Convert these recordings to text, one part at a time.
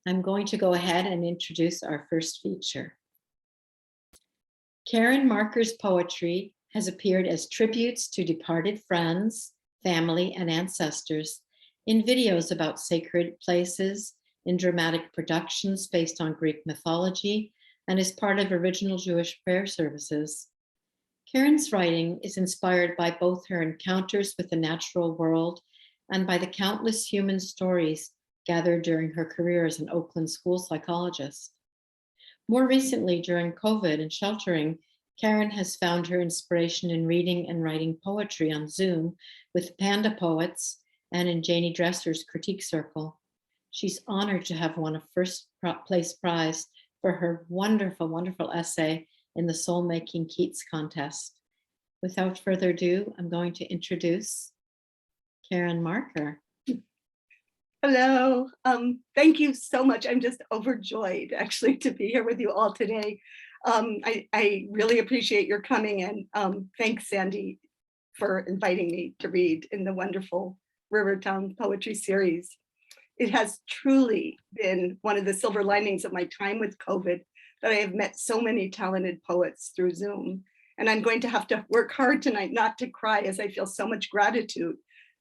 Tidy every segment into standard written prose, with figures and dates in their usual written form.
I'm going to go ahead and introduce our first feature. Karen Marker's poetry has appeared as tributes to departed friends, family, and ancestors in videos about sacred places, in dramatic productions based on Greek mythology, and as part of original Jewish prayer services. Karen's writing is inspired by both her encounters with the natural world and by the countless human stories gathered during her career as an Oakland school psychologist. More recently, during COVID and sheltering, Karen has found her inspiration in reading and writing poetry on Zoom with Panda Poets and in Janie Dresser's Critique Circle. She's honored to have won a first place prize for her wonderful, wonderful essay in the Soul Making Keats contest. Without further ado, I'm going to introduce Karen Marker. Hello, thank you so much. I'm just overjoyed actually to be here with you all today. I really appreciate your coming, and thanks Sandy for inviting me to read in the wonderful Rivertown poetry series. It has truly been one of the silver linings of my time with COVID that I have met so many talented poets through Zoom. And I'm going to have to work hard tonight not to cry, as I feel so much gratitude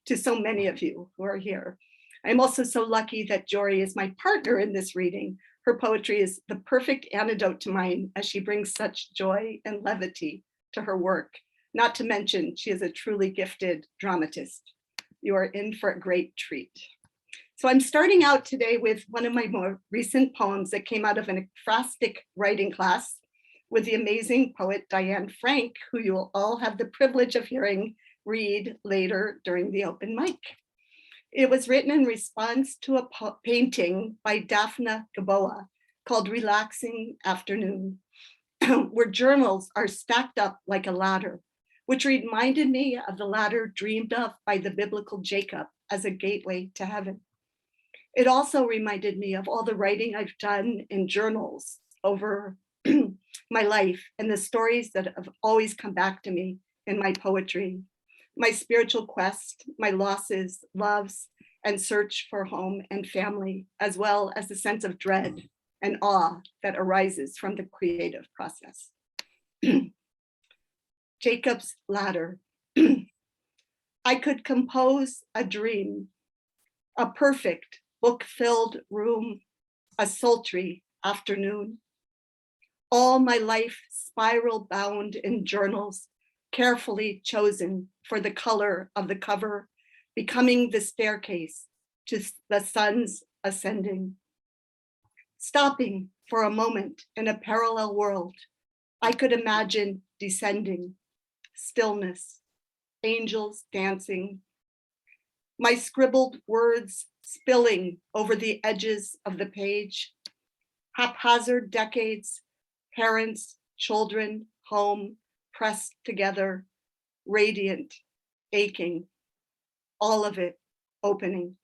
to so many of you who are here. I'm also so lucky that Jory is my partner in this reading. Her poetry is the perfect antidote to mine, as she brings such joy and levity to her work. Not to mention, she is a truly gifted dramatist. You are in for a great treat. So I'm starting out today with one of my more recent poems that came out of an ekphrastic writing class with the amazing poet Diane Frank, who you will all have the privilege of hearing read later during the open mic. It was written in response to a painting by Daphne Gaboa called Relaxing Afternoon, where journals are stacked up like a ladder, which reminded me of the ladder dreamed of by the biblical Jacob as a gateway to heaven. It also reminded me of all the writing I've done in journals over my life and the stories that have always come back to me in my poetry, my spiritual quest, my losses, loves, and search for home and family, as well as the sense of dread and awe that arises from the creative process. Jacob's ladder. I could compose a dream, a perfect book-filled room, a sultry afternoon. All my life spiral bound in journals, carefully chosen for the color of the cover, becoming the staircase to the sun's ascending. Stopping for a moment in a parallel world, I could imagine descending, stillness, angels dancing, my scribbled words spilling over the edges of the page, haphazard decades, parents, children, home, pressed together, radiant, aching, all of it opening.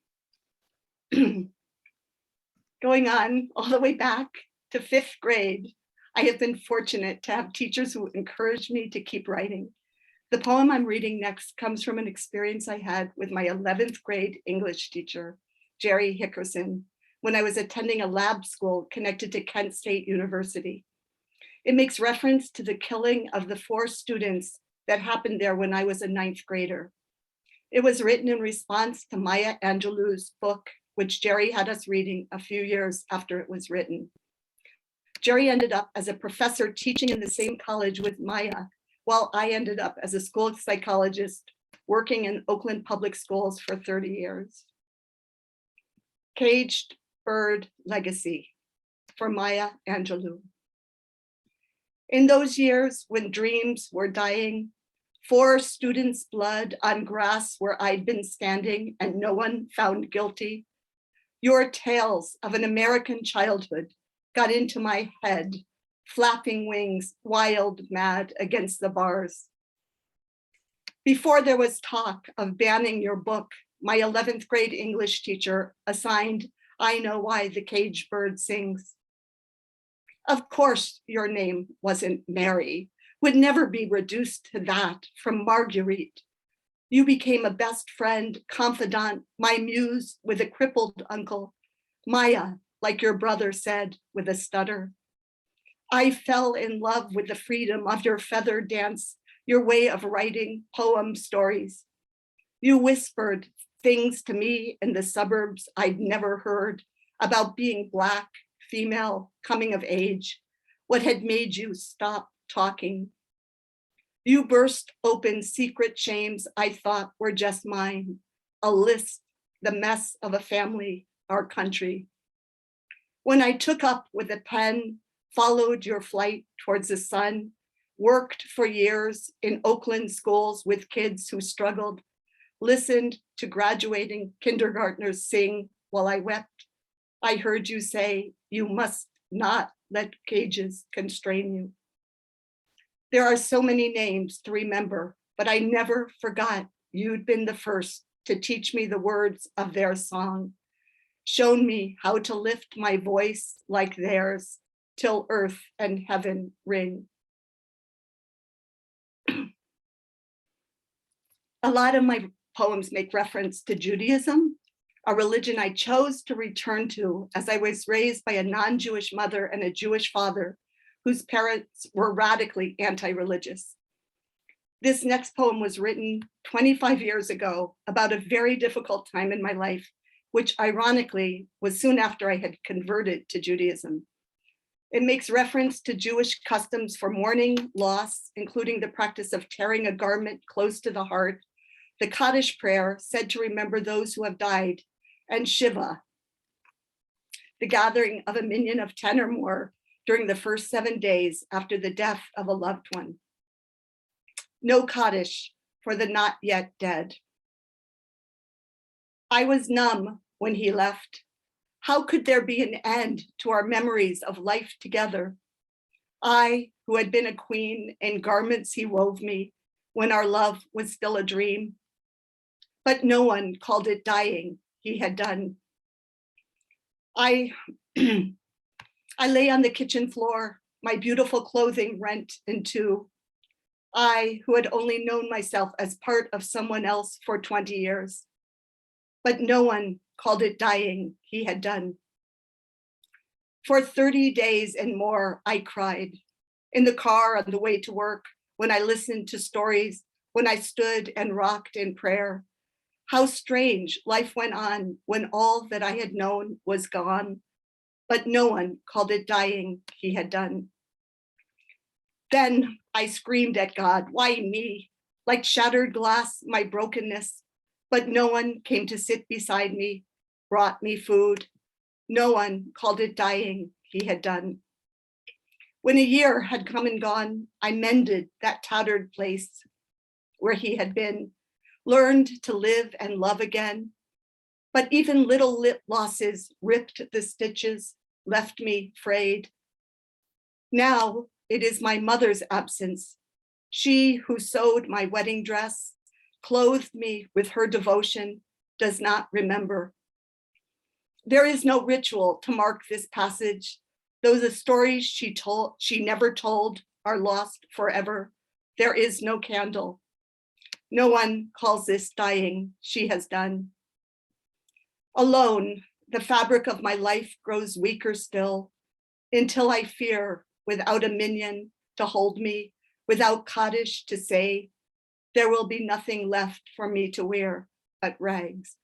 Going on all the way back to 5th grade, I have been fortunate to have teachers who encouraged me to keep writing. The poem I'm reading next comes from an experience I had with my 11th grade English teacher, Jerry Hickerson, when I was attending a lab school connected to Kent State University. It makes reference to the killing of the 4 students that happened there when I was a 9th grader. It was written in response to Maya Angelou's book, which Jerry had us reading a few years after it was written. Jerry ended up as a professor teaching in the same college with Maya, while I ended up as a school psychologist working in Oakland public schools for 30 years. Caged Bird Legacy for Maya Angelou. In those years when dreams were dying, 4 students' blood on grass where I'd been standing and no one found guilty, your tales of an American childhood got into my head, flapping wings, wild, mad against the bars. Before there was talk of banning your book, my 11th grade English teacher assigned I Know Why the Caged Bird Sings. Of course, your name wasn't Mary, would never be reduced to that from Marguerite. You became a best friend, confidant, my muse with a crippled uncle. Maya, like your brother said with a stutter. I fell in love with the freedom of your feather dance, your way of writing poem stories. You whispered things to me in the suburbs I'd never heard about being Black, female, coming of age, what had made you stop talking. You burst open secret shames I thought were just mine, a list, the mess of a family, our country. When I took up with a pen, followed your flight towards the sun, worked for years in Oakland schools with kids who struggled, listened to graduating kindergartners sing while I wept, I heard you say, you must not let cages constrain you. There are so many names to remember, but I never forgot you'd been the first to teach me the words of their song, shown me how to lift my voice like theirs till earth and heaven ring. A lot of my poems make reference to Judaism, a religion I chose to return to as I was raised by a non-Jewish mother and a Jewish father whose parents were radically anti-religious. This next poem was written 25 years ago about a very difficult time in my life, which ironically was soon after I had converted to Judaism. It makes reference to Jewish customs for mourning loss, including the practice of tearing a garment close to the heart, the Kaddish prayer said to remember those who have died, and Shiva, the gathering of a minyan of 10 or more during the first 7 days after the death of a loved one. No Kaddish for the not yet dead. I was numb when he left. How could there be an end to our memories of life together? I, who had been a queen in garments he wove me when our love was still a dream. But no one called it dying, he had done. I lay on the kitchen floor, my beautiful clothing rent in two. I, who had only known myself as part of someone else for 20 years. But no one called it dying, he had done. For 30 days and more, I cried. In the car on the way to work, when I listened to stories, when I stood and rocked in prayer. How strange life went on when all that I had known was gone, but no one called it dying, he had done. Then I screamed at God, why me? Like shattered glass, my brokenness, but no one came to sit beside me, brought me food. No one called it dying, he had done. When a year had come and gone, I mended that tattered place where he had been, learned to live and love again. But even little losses ripped the stitches, left me frayed. Now it is my mother's absence, she who sewed my wedding dress, clothed me with her devotion, does not remember. There is no ritual to mark this passage, though the stories she never told are lost forever. There is no candle. No one calls this dying, she has done. Alone, the fabric of my life grows weaker still, until I fear, without a minyan to hold me, without Kaddish to say, there will be nothing left for me to wear but rags.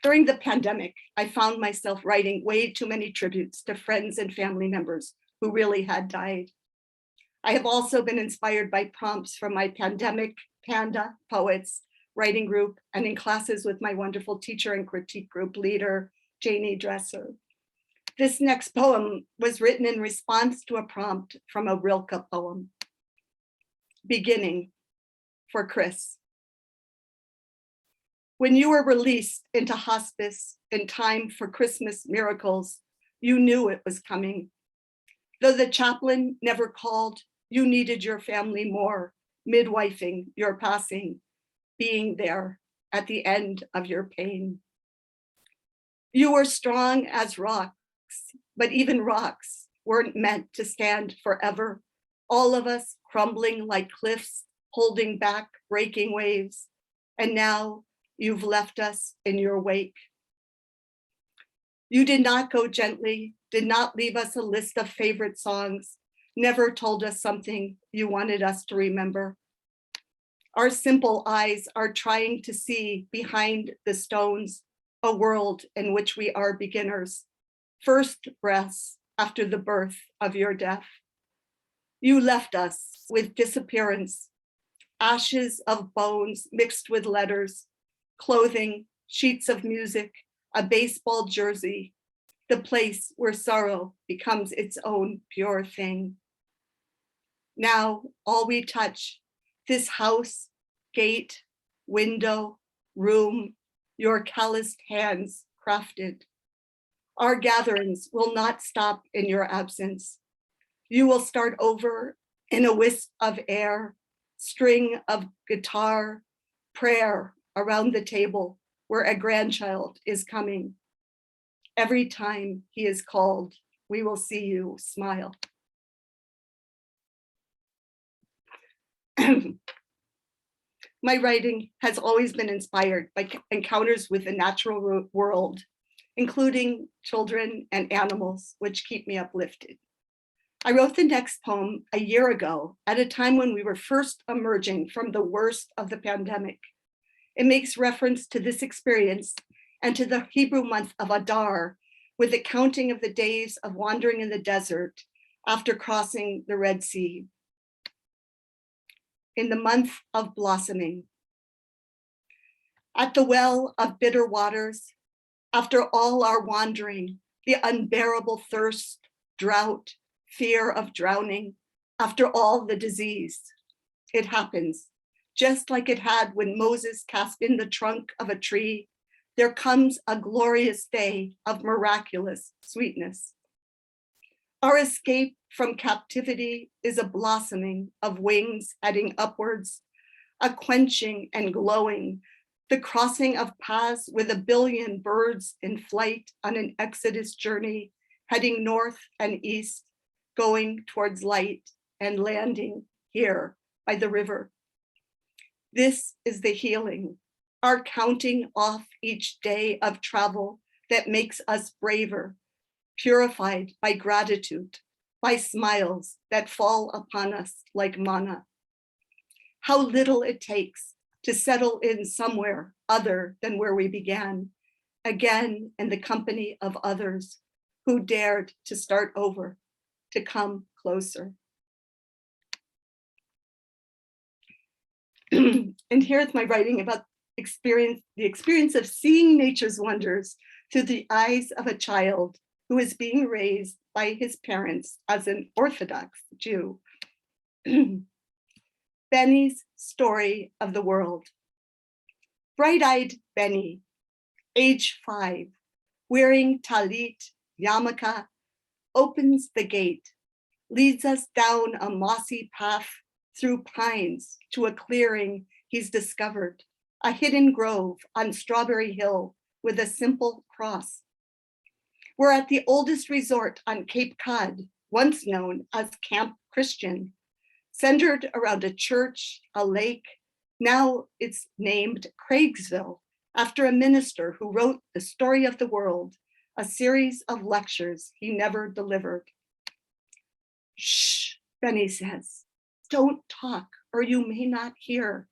During the pandemic, I found myself writing way too many tributes to friends and family members who really had died. I have also been inspired by prompts from my pandemic Panda Poets writing group and in classes with my wonderful teacher and critique group leader, Janie Dresser. This next poem was written in response to a prompt from a Rilke poem. Beginning, for Chris. When you were released into hospice in time for Christmas miracles, you knew it was coming. Though the chaplain never called, you needed your family more, midwifing your passing, being there at the end of your pain. You were strong as rocks, but even rocks weren't meant to stand forever. All of us crumbling like cliffs, holding back breaking waves. And now you've left us in your wake. You did not go gently, did not leave us a list of favorite songs, never told us something you wanted us to remember. Our simple eyes are trying to see behind the stones a world in which we are beginners, first breaths after the birth of your death. You left us with disappearance, ashes of bones mixed with letters, clothing, sheets of music, a baseball jersey, the place where sorrow becomes its own pure thing. Now, all we touch, this house, gate, window, room, your calloused hands crafted. Our gatherings will not stop in your absence. You will start over in a wisp of air, string of guitar, prayer around the table where a grandchild is coming. Every time he is called, we will see you smile. My writing has always been inspired by encounters with the natural world, including children and animals, which keep me uplifted. I wrote the next poem a year ago at a time when we were first emerging from the worst of the pandemic. It makes reference to this experience and to the Hebrew month of Adar, with the counting of the days of wandering in the desert after crossing the Red Sea. In the month of blossoming, at the well of bitter waters, after all our wandering, the unbearable thirst, drought, fear of drowning, after all the disease, it happens, just like it had when Moses cast in the trunk of a tree, there comes a glorious day of miraculous sweetness. Our escape from captivity is a blossoming of wings heading upwards, a quenching and glowing, the crossing of paths with a billion birds in flight on an exodus journey, heading north and east, going towards light and landing here by the river. This is the healing, our counting off each day of travel that makes us braver, purified by gratitude, by smiles that fall upon us like manna. How little it takes to settle in somewhere other than where we began, again in the company of others who dared to start over, to come closer. And here's my writing about the experience of seeing nature's wonders through the eyes of a child who is being raised by his parents as an Orthodox Jew. Benny's story of the world. Bright-eyed Benny, age 5, wearing talit, yarmulke, opens the gate, leads us down a mossy path through pines to a clearing he's discovered, a hidden grove on Strawberry Hill with a simple cross. We're at the oldest resort on Cape Cod, once known as Camp Christian, centered around a church, a lake. Now it's named Craigsville, after a minister who wrote The Story of the World, a series of lectures he never delivered. Shh, Benny says, don't talk or you may not hear.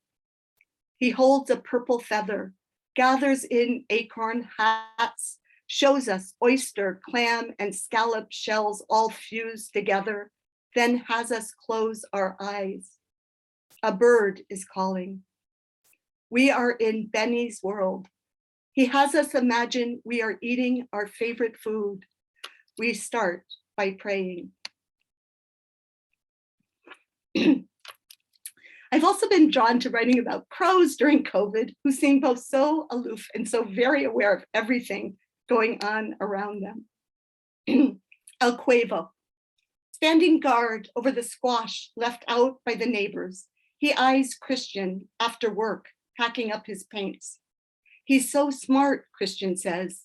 He holds a purple feather, gathers in acorn hats, shows us oyster, clam, and scallop shells all fused together, then has us close our eyes. A bird is calling. We are in Benny's world. He has us imagine we are eating our favorite food. We start by praying. I've also been drawn to writing about crows during COVID, who seem both so aloof and so very aware of everything going on around them. El Cuevo, standing guard over the squash left out by the neighbors, he eyes Christian after work, packing up his paints. He's so smart, Christian says,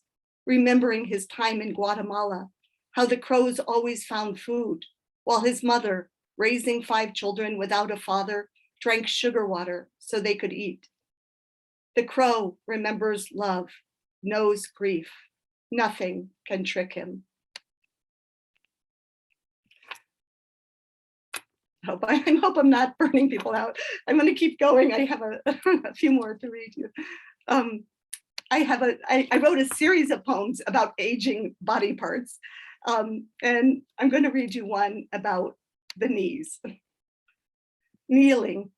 remembering his time in Guatemala, how the crows always found food, while his mother, raising 5 children without a father, drank sugar water so they could eat. The crow remembers love, knows grief. Nothing can trick him. I hope I'm not burning people out. I'm going to keep going. I have a few more to read you. I wrote a series of poems about aging body parts, and I'm going to read you one about the knees. Kneeling,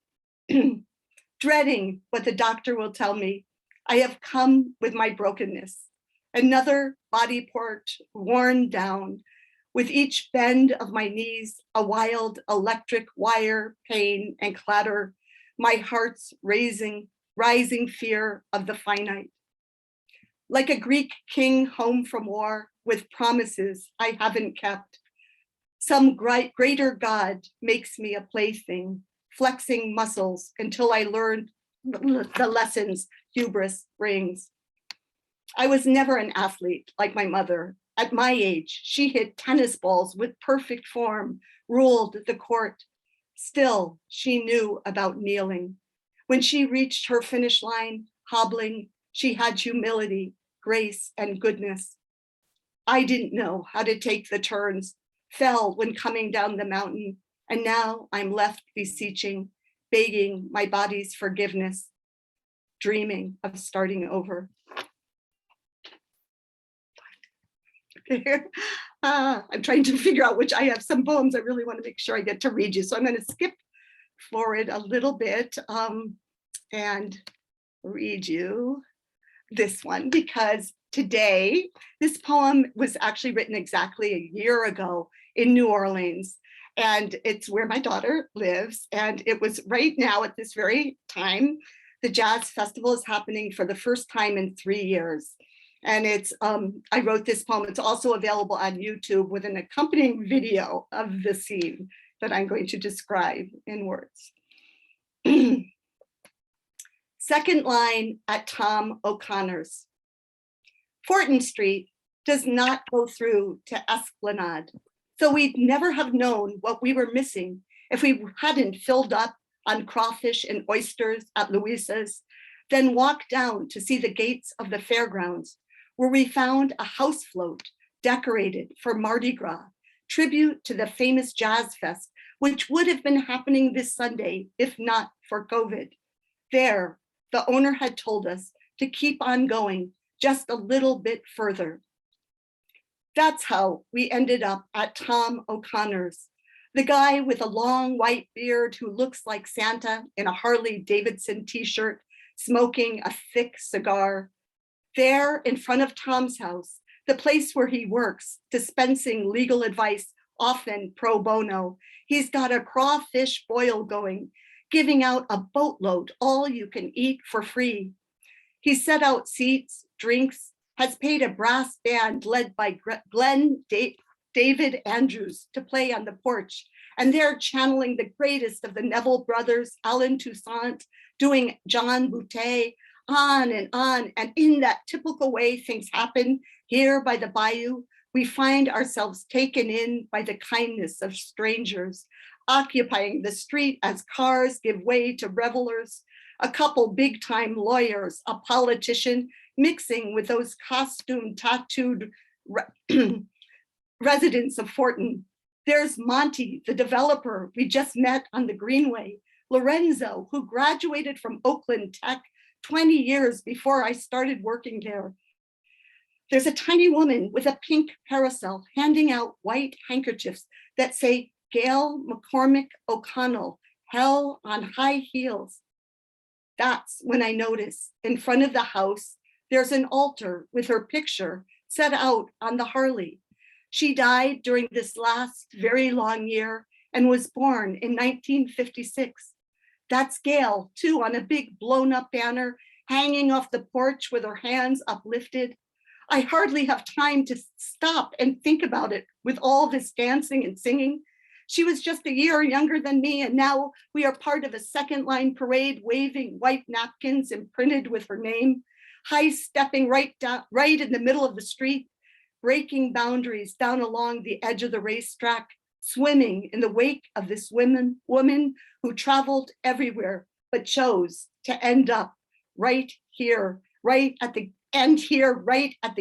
dreading what the doctor will tell me, I have come with my brokenness, another body part worn down. With each bend of my knees, a wild electric wire pain and clatter, my heart's rising fear of the finite. Like a Greek king home from war with promises I haven't kept, some greater God makes me a plaything, flexing muscles until I learned the lessons hubris brings. I was never an athlete like my mother. At my age, she hit tennis balls with perfect form, ruled the court. Still, she knew about kneeling. When she reached her finish line, hobbling, she had humility, grace, and goodness. I didn't know how to take the turns, fell when coming down the mountain, and now I'm left beseeching, begging my body's forgiveness, dreaming of starting over. I'm trying to figure out which, I have some poems I really want to make sure I get to read you. So I'm going to skip forward a little bit and read you this one, because today, this poem was actually written exactly a year ago in New Orleans. And it's where my daughter lives. And it was right now at this very time, the Jazz Festival is happening for the first time in 3 years. And it's, I wrote this poem. It's also available on YouTube with an accompanying video of the scene that I'm going to describe in words. Second line at Tom O'Connor's. Fortin Street does not go through to Esplanade, so we'd never have known what we were missing if we hadn't filled up on crawfish and oysters at Louisa's, then walked down to see the gates of the fairgrounds, where we found a house float decorated for Mardi Gras, tribute to the famous Jazz Fest, which would have been happening this Sunday if not for COVID. There, the owner had told us to keep on going just a little bit further. That's how we ended up at Tom O'Connor's, the guy with a long white beard who looks like Santa in a Harley Davidson t-shirt, smoking a thick cigar. There in front of Tom's house, the place where he works, dispensing legal advice, often pro bono, he's got a crawfish boil going, giving out a boatload, all you can eat for free. He set out seats, drinks, has paid a brass band led by David Andrews to play on the porch. And they're channeling the greatest of the Neville brothers, Alan Toussaint, doing John Boutet, on. And in that typical way things happen here by the bayou, we find ourselves taken in by the kindness of strangers, occupying the street as cars give way to revelers, a couple big-time lawyers, a politician, mixing with those costume tattooed residents of Fortin. There's Monty, the developer we just met on the Greenway, Lorenzo, who graduated from Oakland Tech 20 years before I started working there. There's a tiny woman with a pink parasol handing out white handkerchiefs that say Gail McCormick O'Connell, hell on high heels. That's when I notice in front of the house, there's an altar with her picture set out on the Harley. She died during this last very long year and was born in 1956. That's Gail, too, on a big blown up banner hanging off the porch with her hands uplifted. I hardly have time to stop and think about it with all this dancing and singing. She was just a year younger than me, and now we are part of a second line parade waving white napkins imprinted with her name, high stepping right in the middle of the street, breaking boundaries down along the edge of the racetrack, swimming in the wake of this woman who traveled everywhere but chose to end up right here, right at the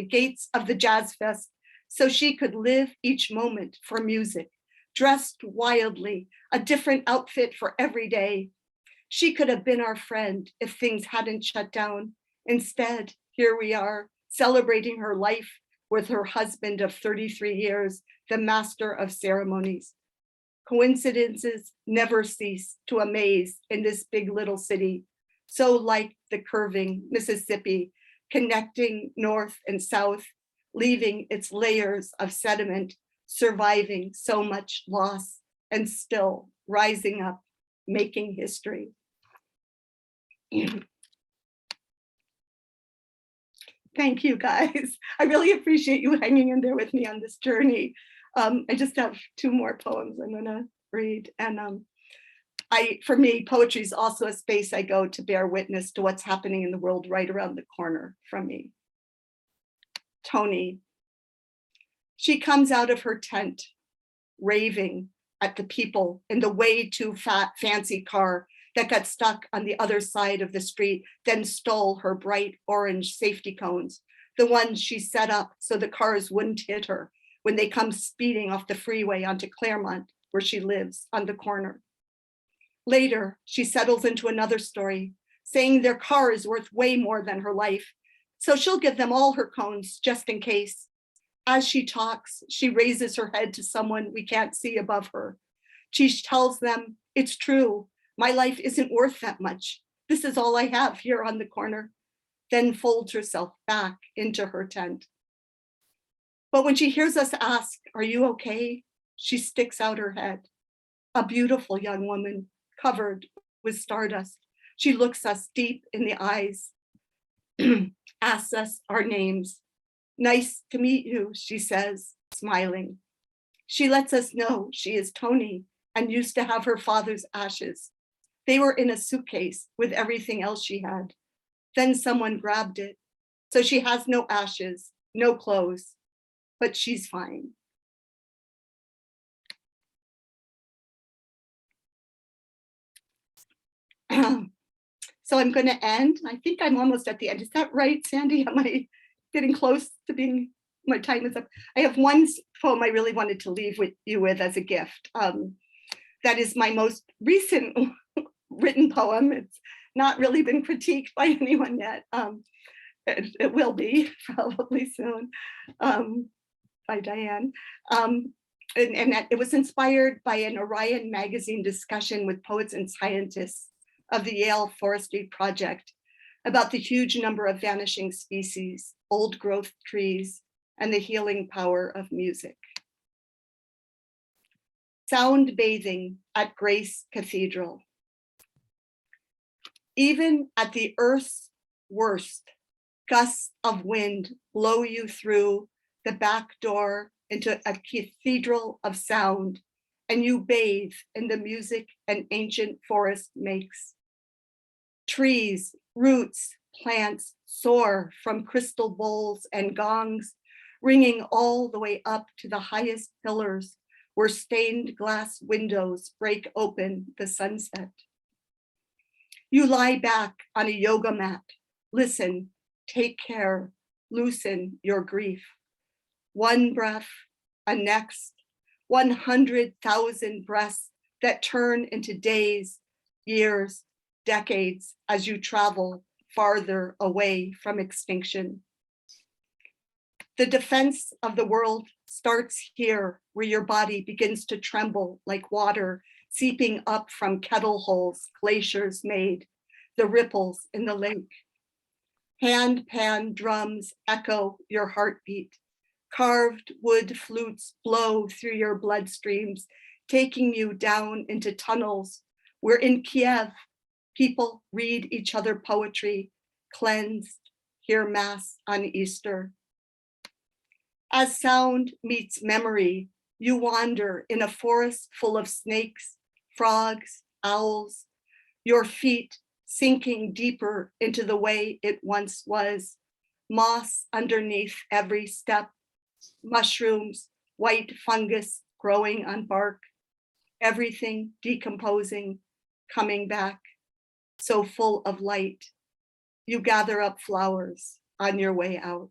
gates of the Jazz Fest, so she could live each moment for music, dressed wildly, a different outfit for every day. She could have been our friend if things hadn't shut down. Instead, here we are, celebrating her life with her husband of 33 years, the master of ceremonies. Coincidences never cease to amaze in this big little city, so like the curving Mississippi, connecting north and south, leaving its layers of sediment, surviving so much loss, and still rising up, making history. Thank you, guys. I really appreciate you hanging in there with me on this journey. I just have 2 more poems I'm gonna read. And for me, poetry is also a space I go to bear witness to what's happening in the world right around the corner from me. Tony. She comes out of her tent, raving at the people in the way too fancy car that got stuck on the other side of the street, then stole her bright orange safety cones, the ones she set up so the cars wouldn't hit her when they come speeding off the freeway onto Claremont, where she lives on the corner. Later, she settles into another story, saying their car is worth way more than her life, so she'll give them all her cones just in case. As she talks, she raises her head to someone we can't see above her. She tells them, it's true, my life isn't worth that much. This is all I have here on the corner, then folds herself back into her tent. But when she hears us ask, are you okay? She sticks out her head. A beautiful young woman covered with stardust. She looks us deep in the eyes, asks us our names. Nice to meet you, she says, smiling. She lets us know she is Tony and used to have her father's ashes. They were in a suitcase with everything else she had. Then someone grabbed it. So she has no ashes, no clothes, but she's fine. So I'm going to end. I think I'm almost at the end. Is that right, Sandy? Am I getting close to being, my time is up? I have one poem I really wanted to leave with you with as a gift. That is my most recent written poem. It's not really been critiqued by anyone yet. It will be probably soon, by Diane. And it was inspired by an Orion magazine discussion with poets and scientists of the Yale Forestry Project about the huge number of vanishing species, old growth trees, and the healing power of music. Sound bathing at Grace Cathedral. Even at the earth's worst, gusts of wind blow you through the back door into a cathedral of sound, and you bathe in the music an ancient forest makes. Trees, roots, plants soar from crystal bowls and gongs, ringing all the way up to the highest pillars where stained glass windows break open the sunset. You lie back on a yoga mat, listen, take care, loosen your grief. One breath, a next, 100,000 breaths that turn into days, years, decades as you travel farther away from extinction. The defense of the world starts here, where your body begins to tremble like water seeping up from kettle holes glaciers made, the ripples in the lake. Hand-pan drums echo your heartbeat. Carved wood flutes blow through your bloodstreams, taking you down into tunnels where in Kiev, people read each other poetry, cleansed, hear mass on Easter. As sound meets memory, you wander in a forest full of snakes, frogs, owls, your feet sinking deeper into the way it once was, moss underneath every step, mushrooms, white fungus growing on bark, everything decomposing, coming back, so full of light. you gather up flowers on your way out.